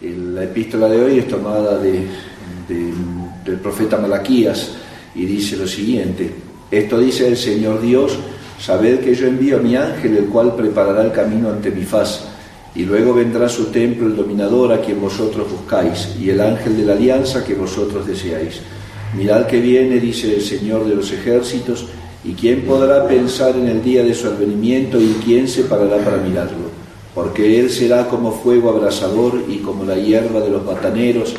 La epístola de hoy es tomada del profeta Malaquías y dice lo siguiente: esto dice el Señor Dios, sabed que yo envío a mi ángel, el cual preparará el camino ante mi faz, y luego vendrá a su templo el dominador a quien vosotros buscáis, y el ángel de la alianza que vosotros deseáis. Mirad que viene, dice el Señor de los ejércitos, y quién podrá pensar en el día de su advenimiento, y quién se parará para mirarlo. Porque él será como fuego abrasador y como la hierba de los bataneros,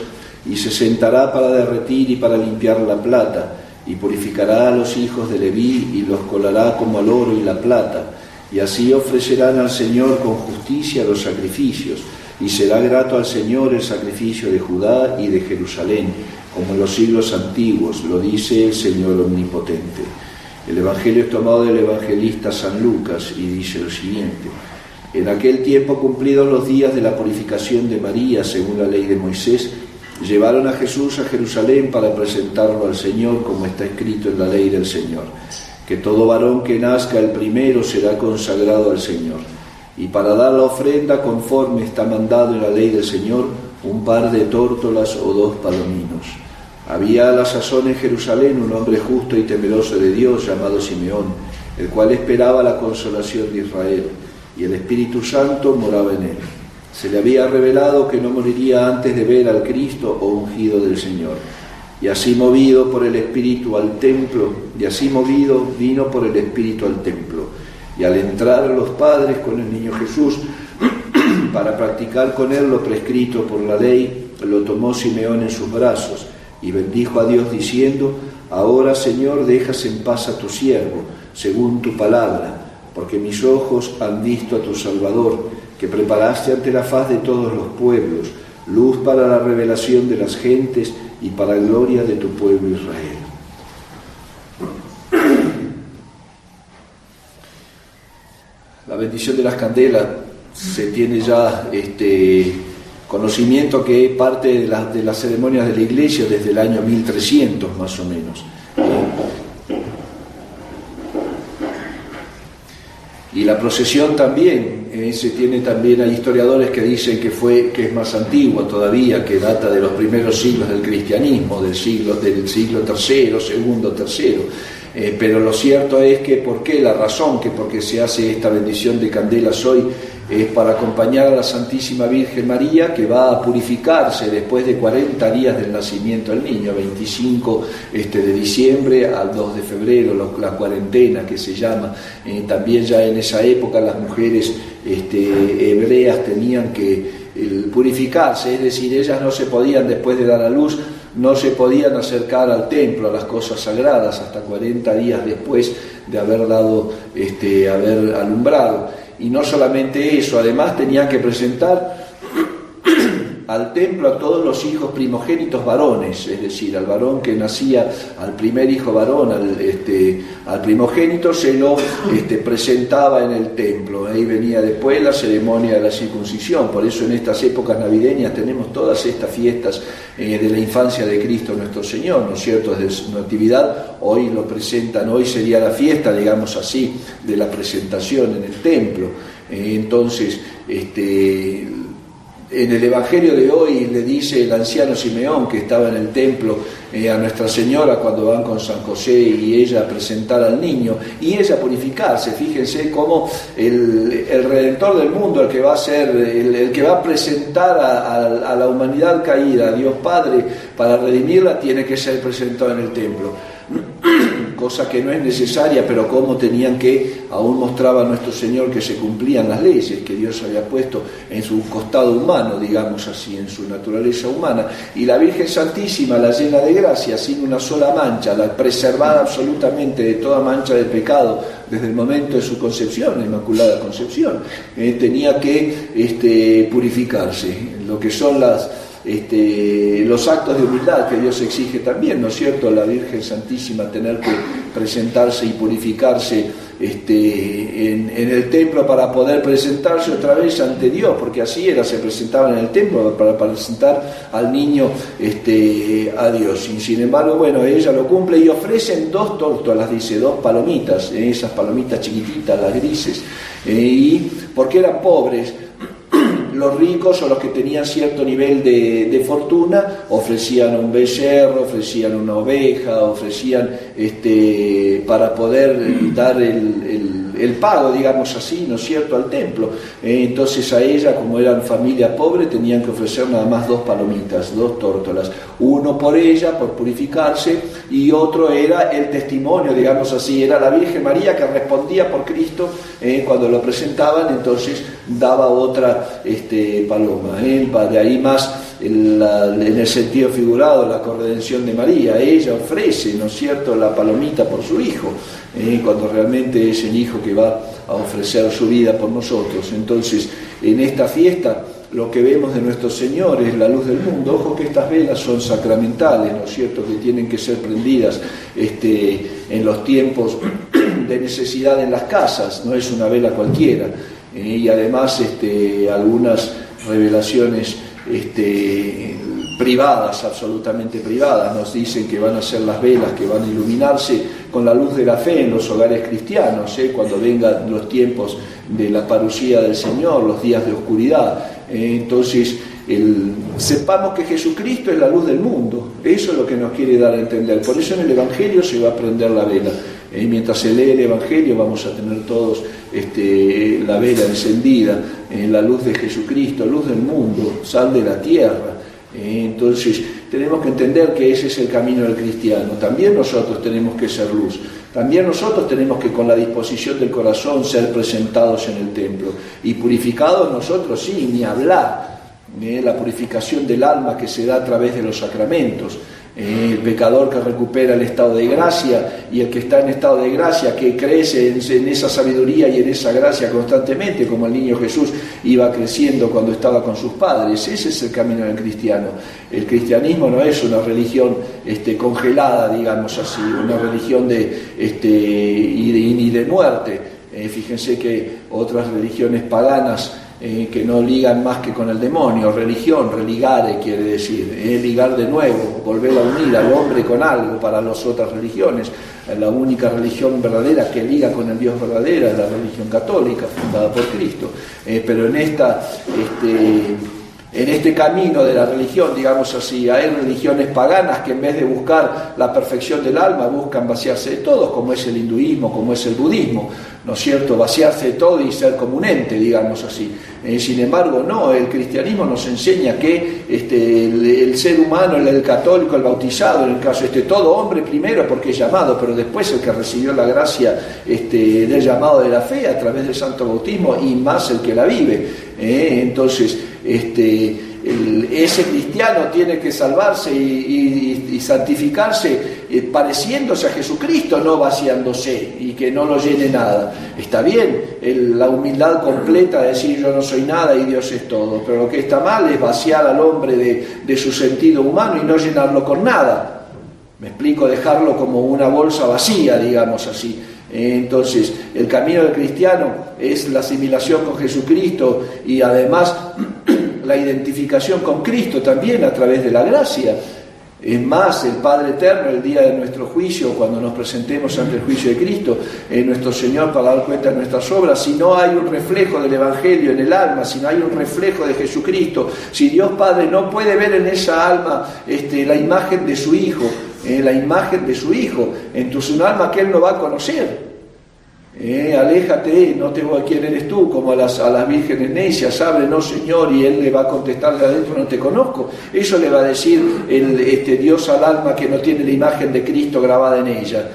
y se sentará para derretir y para limpiar la plata, y purificará a los hijos de Leví y los colará como al oro y la plata, y así ofrecerán al Señor con justicia los sacrificios, y será grato al Señor el sacrificio de Judá y de Jerusalén, como en los siglos antiguos, lo dice el Señor Omnipotente. El Evangelio es tomado del evangelista San Lucas y dice lo siguiente: en aquel tiempo, cumplidos los días de la purificación de María, según la ley de Moisés, llevaron a Jesús a Jerusalén para presentarlo al Señor, como está escrito en la ley del Señor, que todo varón que nazca el primero será consagrado al Señor. Y para dar la ofrenda conforme está mandado en la ley del Señor, un par de tórtolas o 2 palominos. Había a la sazón en Jerusalén un hombre justo y temeroso de Dios, llamado Simeón, el cual esperaba la consolación de Israel, y el Espíritu Santo moraba en él. Se le había revelado que no moriría antes de ver al Cristo o ungido del Señor. Y así movido por el Espíritu al templo, vino por el Espíritu al templo. Y al entrar los padres con el niño Jesús, para practicar con él lo prescrito por la ley, lo tomó Simeón en sus brazos, y bendijo a Dios diciendo: ahora, Señor, dejas en paz a tu siervo, según tu palabra, porque mis ojos han visto a tu Salvador, que preparaste ante la faz de todos los pueblos, luz para la revelación de las gentes y para gloria de tu pueblo Israel. La bendición de las candelas se tiene ya conocimiento que es parte de las ceremonias de la Iglesia desde el año 1300 más o menos. Y la procesión también, se tiene también, hay historiadores que dicen que es más antigua todavía, que data de los primeros siglos del cristianismo, del siglo III, segundo, tercero. Pero lo cierto es que, ¿por qué? La razón que porque se hace esta bendición de candelas hoy es para acompañar a la Santísima Virgen María, que va a purificarse después de 40 días del nacimiento del niño, 25 de diciembre al 2 de febrero, la cuarentena que se llama. También ya en esa época las mujeres hebreas tenían que purificarse, es decir, ellas no se podían, después de dar a luz, no se podían acercar al templo, a las cosas sagradas, hasta 40 días después de haber haber alumbrado. Y no solamente eso, además tenían que presentar al templo a todos los hijos primogénitos varones, es decir, al varón que nacía, al primer hijo varón, al primogénito se lo presentaba en el templo. Ahí venía después la ceremonia de la circuncisión. Por eso en estas épocas navideñas tenemos todas estas fiestas de la infancia de Cristo nuestro Señor, ¿no es cierto? Desde su natividad, hoy lo presentan, hoy sería la fiesta, digamos así, de la presentación en el templo. Entonces, en el Evangelio de hoy le dice el anciano Simeón, que estaba en el templo, a Nuestra Señora cuando van con San José y ella a presentar al niño y ella a purificarse. Fíjense cómo el Redentor del mundo, el que va a ser, el que va a presentar a la humanidad caída, a Dios Padre, para redimirla, tiene que ser presentado en el templo. Cosa que no es necesaria, pero como tenían que, aún mostraba nuestro Señor que se cumplían las leyes que Dios había puesto en su costado humano, digamos así, en su naturaleza humana. Y la Virgen Santísima, la llena de gracia, sin una sola mancha, la preservada absolutamente de toda mancha de pecado desde el momento de su concepción, la Inmaculada Concepción, tenía que purificarse. Lo que son los actos de humildad que Dios exige también, ¿no es cierto? La Virgen Santísima tener que presentarse y purificarse en el templo para poder presentarse otra vez ante Dios, porque así era, se presentaban en el templo para presentar al niño a Dios. Y sin embargo, bueno, ella lo cumple y ofrecen 2 tórtolas, dice, 2 palomitas, esas palomitas chiquititas, las grises, y porque eran pobres. los ricos o los que tenían cierto nivel de fortuna ofrecían un becerro, ofrecían una oveja, ofrecían para poder dar el pago, digamos así, ¿no es cierto?, al templo. Entonces a ella, como eran familia pobre, tenían que ofrecer nada más 2 palomitas, 2 tórtolas. Uno por ella, por purificarse, y otro era el testimonio, digamos así, era la Virgen María que respondía por Cristo cuando lo presentaban, entonces daba otra paloma. De ahí más en el sentido figurado, la corredención de María. Ella ofrece, ¿no es cierto?, la palomita por su hijo, cuando realmente es el hijo que va a ofrecer su vida por nosotros. Entonces, en esta fiesta, lo que vemos de nuestro Señor es la luz del mundo. Ojo que estas velas son sacramentales, ¿no es cierto?, que tienen que ser prendidas en los tiempos de necesidad en las casas, no es una vela cualquiera. Y además algunas revelaciones privadas, absolutamente privadas, nos dicen que van a ser las velas que van a iluminarse con la luz de la fe en los hogares cristianos, cuando vengan los tiempos de la parucía del Señor, los días de oscuridad. Entonces, sepamos que Jesucristo es la luz del mundo. Eso es lo que nos quiere dar a entender. Por eso en el Evangelio se va a prender la vela. Mientras se lee el Evangelio vamos a tener todos la vela encendida, la luz de Jesucristo, luz del mundo, sal de la tierra. Entonces tenemos que entender que ese es el camino del cristiano. También nosotros tenemos que ser luz. También nosotros tenemos que, con la disposición del corazón, ser presentados en el templo. Y purificados nosotros, sí, ni hablar. La purificación del alma que se da a través de los sacramentos. El pecador que recupera el estado de gracia, y el que está en estado de gracia, que crece en esa sabiduría y en esa gracia constantemente, como el niño Jesús iba creciendo cuando estaba con sus padres. Ese es el camino del cristiano. El cristianismo no es una religión congelada, digamos así, una religión ni de muerte. Fíjense que otras religiones paganas que no ligan más que con el demonio, religión, religare quiere decir, ligar de nuevo, volver a unir al hombre con algo. Para las otras religiones, la única religión verdadera que liga con el Dios verdadero es la religión católica, fundada por Cristo. Pero en este camino de la religión, digamos así, hay religiones paganas que en vez de buscar la perfección del alma, buscan vaciarse de todo, como es el hinduismo, como es el budismo, ¿no es cierto?, vaciarse de todo y ser como un ente, digamos así. Sin embargo, no, el cristianismo nos enseña que el ser humano, el católico, el bautizado, en el caso todo hombre primero porque es llamado, pero después el que recibió la gracia del llamado de la fe a través del santo bautismo, y más el que la vive. Entonces, ese cristiano tiene que salvarse y santificarse pareciéndose a Jesucristo, no vaciándose y que no lo llene nada. Está bien la humildad completa de decir yo no soy nada y Dios es todo, pero lo que está mal es vaciar al hombre de su sentido humano y no llenarlo con nada. Me explico, dejarlo como una bolsa vacía, digamos así. Entonces, el camino del cristiano es la asimilación con Jesucristo y además la identificación con Cristo también a través de la gracia. Es más, el Padre Eterno, el día de nuestro juicio, cuando nos presentemos ante el juicio de Cristo, nuestro Señor, para dar cuenta de nuestras obras, si no hay un reflejo del Evangelio en el alma, si no hay un reflejo de Jesucristo, si Dios Padre no puede ver en esa alma la imagen de su Hijo, la imagen de su Hijo, entonces un alma que Él no va a conocer. Aléjate, no te voy a quién eres tú, como a las vírgenes necias, abre, no Señor, y Él le va a contestar de adentro, no te conozco. Eso le va a decir Dios al alma que no tiene la imagen de Cristo grabada en ella.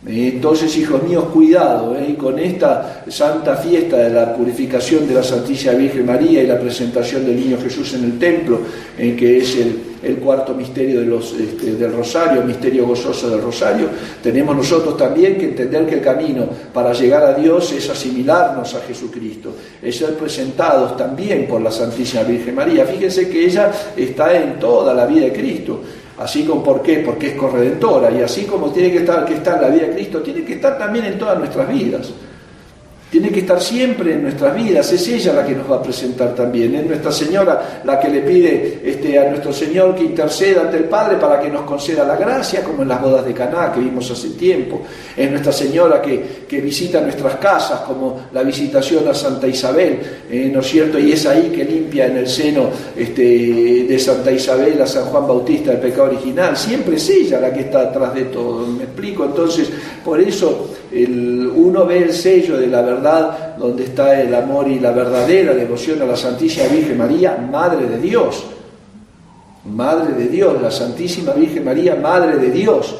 Entonces, hijos míos, cuidado con esta santa fiesta de la purificación de la Santísima Virgen María y la presentación del niño Jesús en el templo, que es el cuarto misterio del Rosario, misterio gozoso del Rosario. Tenemos nosotros también que entender que el camino para llegar a Dios es asimilarnos a Jesucristo, es ser presentados también por la Santísima Virgen María. Fíjense que ella está en toda la vida de Cristo. Así como, ¿por qué? Porque es corredentora, y así como tiene que estar en la vida de Cristo, tiene que estar también en todas nuestras vidas. Tiene que estar siempre en nuestras vidas, es ella la que nos va a presentar también, es Nuestra Señora la que le pide a nuestro Señor que interceda ante el Padre para que nos conceda la gracia, como en las bodas de Caná que vimos hace tiempo. Es Nuestra Señora que visita nuestras casas, como la visitación a Santa Isabel, ¿no es cierto? Y es ahí que limpia en el seno de Santa Isabel a San Juan Bautista del pecado original. Siempre es ella la que está atrás de todo, ¿me explico? Entonces, por eso uno ve el sello de la verdad, donde está el amor y la verdadera devoción a la Santísima Virgen María, Madre de Dios. Madre de Dios, la Santísima Virgen María, Madre de Dios.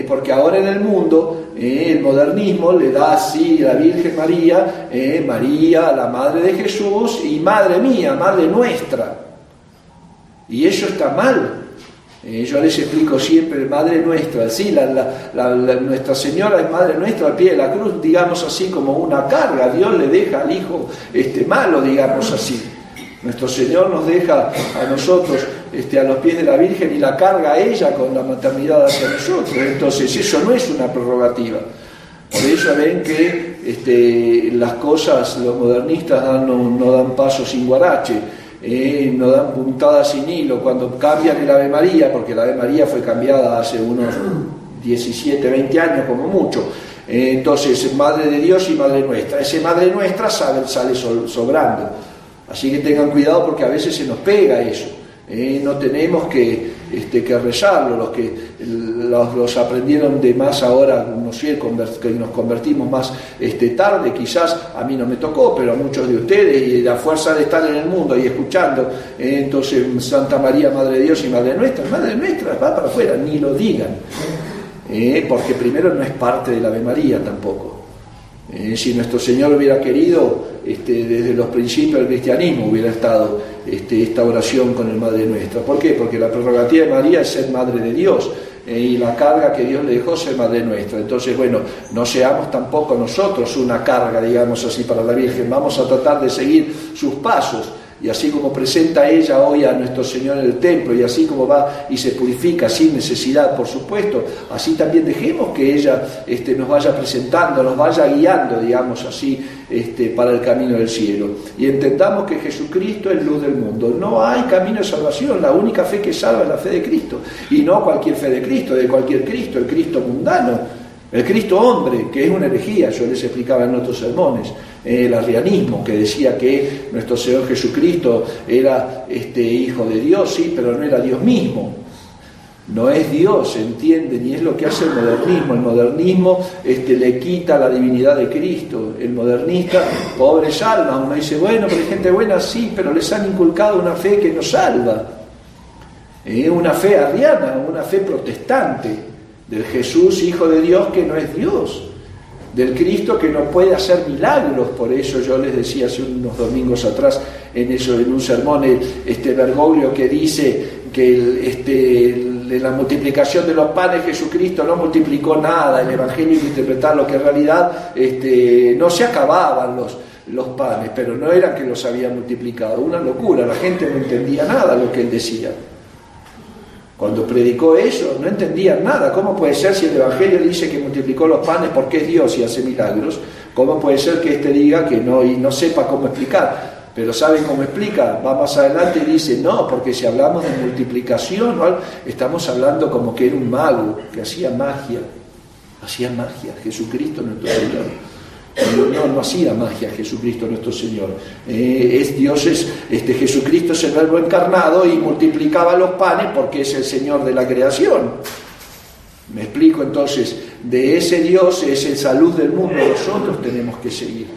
Porque ahora en el mundo el modernismo le da así a la Virgen María, María, la Madre de Jesús, y Madre mía, Madre nuestra. Y eso está mal. Yo les explico siempre, Madre nuestra, ¿sí? Nuestra Señora es Madre nuestra al pie de la cruz, digamos así, como una carga. Dios le deja al hijo malo, digamos así. Nuestro Señor nos deja a nosotros a los pies de la Virgen y la carga a ella con la maternidad hacia nosotros. Entonces eso no es una prerrogativa. Por eso ven que las cosas, los modernistas no dan paso sin guarache. No dan puntadas sin hilo cuando cambian el Ave María, porque el Ave María fue cambiada hace unos 17, 20 años como mucho. Entonces, Madre de Dios y Madre nuestra. Ese Madre nuestra sale sobrando. Así que tengan cuidado porque a veces se nos pega eso. No tenemos que rezarlo. Los aprendieron de más ahora, no sé, que nos convertimos más tarde, quizás a mí no me tocó, pero a muchos de ustedes, y la fuerza de estar en el mundo y escuchando, entonces Santa María, Madre de Dios y Madre nuestra, va para afuera, ni lo digan, porque primero no es parte del Ave María tampoco. Si nuestro Señor hubiera querido, desde los principios del cristianismo hubiera estado esta oración con el Madre Nuestra. ¿Por qué? Porque la prerrogativa de María es ser Madre de Dios, y la carga que Dios le dejó ser Madre Nuestra. Entonces, bueno, no seamos tampoco nosotros una carga, digamos así, para la Virgen. Vamos a tratar de seguir sus pasos. Y así como presenta ella hoy a nuestro Señor en el templo, y así como va y se purifica sin necesidad, por supuesto, así también dejemos que ella nos vaya presentando, nos vaya guiando, digamos así, para el camino del cielo. Y entendamos que Jesucristo es luz del mundo. No hay camino de salvación, la única fe que salva es la fe de Cristo. Y no cualquier fe de Cristo, de cualquier Cristo, el Cristo mundano. El Cristo hombre, que es una herejía, yo les explicaba en otros sermones, el arrianismo, que decía que nuestro Señor Jesucristo era hijo de Dios, sí, pero no era Dios mismo. No es Dios, ¿entienden? Y es lo que hace el modernismo. El modernismo le quita la divinidad de Cristo. El modernista, pobres almas, uno dice, bueno, pero hay gente buena, sí, pero les han inculcado una fe que no salva. Una fe arriana, una fe protestante. Del Jesús, Hijo de Dios, que no es Dios, del Cristo que no puede hacer milagros. Por eso yo les decía hace unos domingos atrás, en un sermón, Bergoglio, que dice que en la multiplicación de los panes Jesucristo no multiplicó nada. El Evangelio hay que interpretarlo, que en realidad no se acababan los panes, pero no eran que los había multiplicado. Una locura, la gente no entendía nada de lo que él decía. Cuando predicó eso, no entendían nada. ¿Cómo puede ser, si el Evangelio dice que multiplicó los panes porque es Dios y hace milagros? ¿Cómo puede ser que diga que no y no sepa cómo explicar? Pero ¿saben cómo explica? Va más adelante y dice, no, porque si hablamos de multiplicación, ¿no? Estamos hablando como que era un mago, que hacía magia. Jesucristo nuestro Señor. No hacía magia Jesucristo nuestro Señor. Dios Jesucristo es el Verbo encarnado y multiplicaba los panes porque es el Señor de la creación. ¿Me explico? Entonces, de ese Dios, esa luz del mundo, nosotros tenemos que seguir.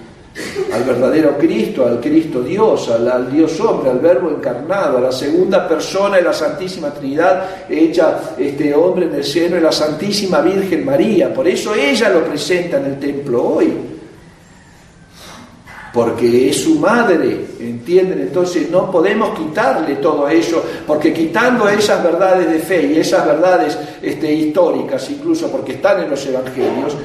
Al verdadero Cristo, al Cristo Dios, al Dios hombre, al Verbo encarnado, a la segunda persona de la Santísima Trinidad, hecha hombre en el seno de la Santísima Virgen María. Por eso ella lo presenta en el templo hoy. Porque es su madre, ¿entienden? Entonces no podemos quitarle todo eso, porque quitando esas verdades de fe y esas verdades históricas, incluso porque están en los evangelios,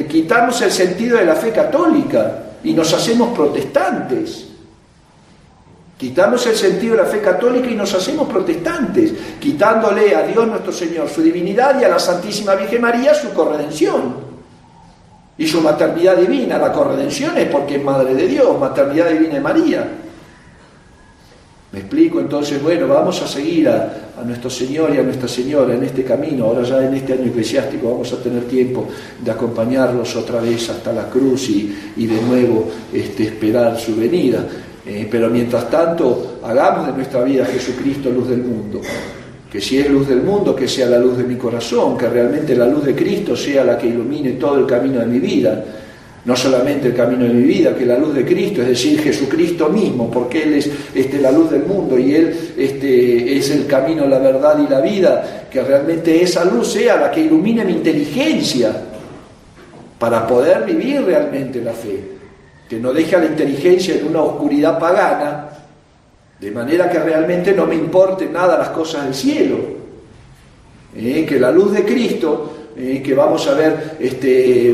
quitamos el sentido de la fe católica y nos hacemos protestantes. Quitamos el sentido de la fe católica y nos hacemos protestantes, quitándole a Dios nuestro Señor su divinidad y a la Santísima Virgen María su corredención. Y su maternidad divina. La corredención es porque es Madre de Dios, maternidad divina de María. ¿Me explico? Entonces, bueno, vamos a seguir a nuestro Señor y a Nuestra Señora en este camino. Ahora ya en este año eclesiástico vamos a tener tiempo de acompañarlos otra vez hasta la cruz y de nuevo esperar su venida. Pero mientras tanto, hagamos de nuestra vida Jesucristo luz del mundo. Que si es luz del mundo, que sea la luz de mi corazón, que realmente la luz de Cristo sea la que ilumine todo el camino de mi vida. No solamente el camino de mi vida, que la luz de Cristo, es decir, Jesucristo mismo, porque Él es la luz del mundo y Él es el camino, la verdad y la vida, que realmente esa luz sea la que ilumine mi inteligencia para poder vivir realmente la fe, que no deje a la inteligencia en una oscuridad pagana, de manera que realmente no me importen nada las cosas del cielo, que la luz de Cristo que vamos a ver,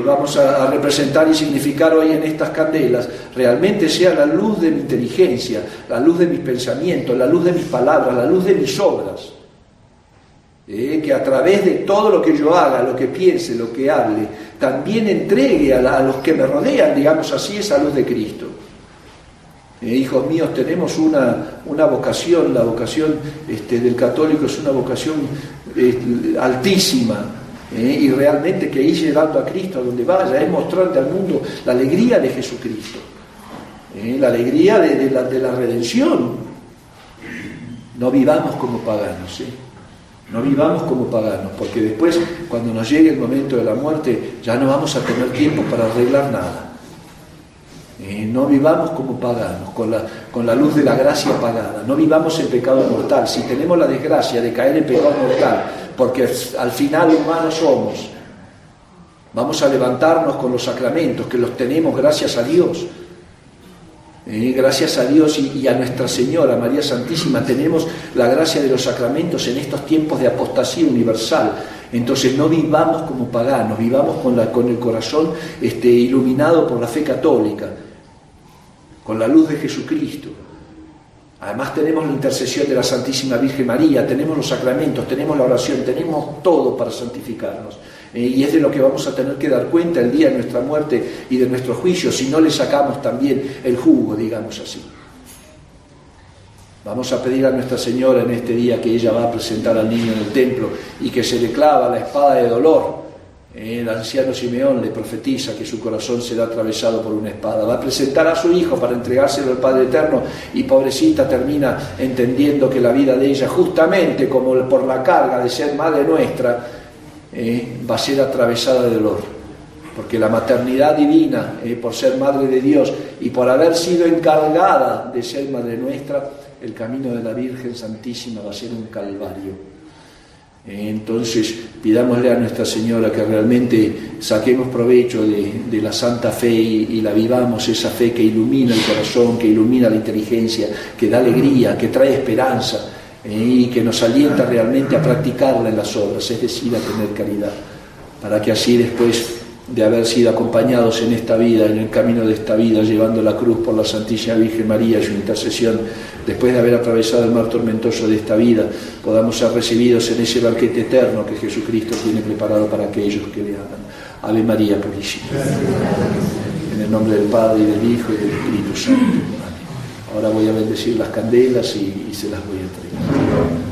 vamos a representar y significar hoy en estas candelas, realmente sea la luz de mi inteligencia, la luz de mis pensamientos, la luz de mis palabras, la luz de mis obras. Que a través de todo lo que yo haga, lo que piense, lo que hable, también entregue a los que me rodean, digamos así, esa luz de Cristo. Hijos míos, tenemos una vocación, la vocación del católico es una vocación altísima. Y realmente que ir llevando a Cristo a donde vaya, es mostrarle al mundo la alegría de Jesucristo, la alegría de la redención. No vivamos como paganos, no vivamos como paganos, porque después, cuando nos llegue el momento de la muerte, ya no vamos a tener tiempo para arreglar nada. No vivamos como paganos, con la luz de la gracia apagada. No vivamos en pecado mortal. Si tenemos la desgracia de caer en pecado mortal, porque al final humanos somos, vamos a levantarnos con los sacramentos, que los tenemos gracias a Dios. Gracias a Dios y a Nuestra Señora, María Santísima, tenemos la gracia de los sacramentos en estos tiempos de apostasía universal. Entonces no vivamos como paganos, vivamos con el corazón iluminado por la fe católica, con la luz de Jesucristo. Además tenemos la intercesión de la Santísima Virgen María, tenemos los sacramentos, tenemos la oración, tenemos todo para santificarnos. Y es de lo que vamos a tener que dar cuenta el día de nuestra muerte y de nuestro juicio, si no le sacamos también el jugo, digamos así. Vamos a pedir a Nuestra Señora en este día que ella va a presentar al niño en el templo y que se le clava la espada de dolor. El anciano Simeón le profetiza que su corazón será atravesado por una espada. Va a presentar a su hijo para entregárselo al Padre Eterno y pobrecita termina entendiendo que la vida de ella, justamente como por la carga de ser madre nuestra, va a ser atravesada de dolor. Porque la maternidad divina, por ser madre de Dios y por haber sido encargada de ser madre nuestra, el camino de la Virgen Santísima va a ser un calvario. Entonces pidámosle a Nuestra Señora que realmente saquemos provecho de la santa fe y la vivamos, esa fe que ilumina el corazón, que ilumina la inteligencia, que da alegría, que trae esperanza y que nos alienta realmente a practicarla en las obras, es decir, a tener caridad, para que así después de haber sido acompañados en esta vida, en el camino de esta vida, llevando la cruz por la Santísima Virgen María y su intercesión, después de haber atravesado el mar tormentoso de esta vida, podamos ser recibidos en ese banquete eterno que Jesucristo tiene preparado para aquellos que le aman. Ave María Purísima. En el nombre del Padre, y del Hijo, y del Espíritu Santo. Amén. Ahora voy a bendecir las candelas y se las voy a entregar.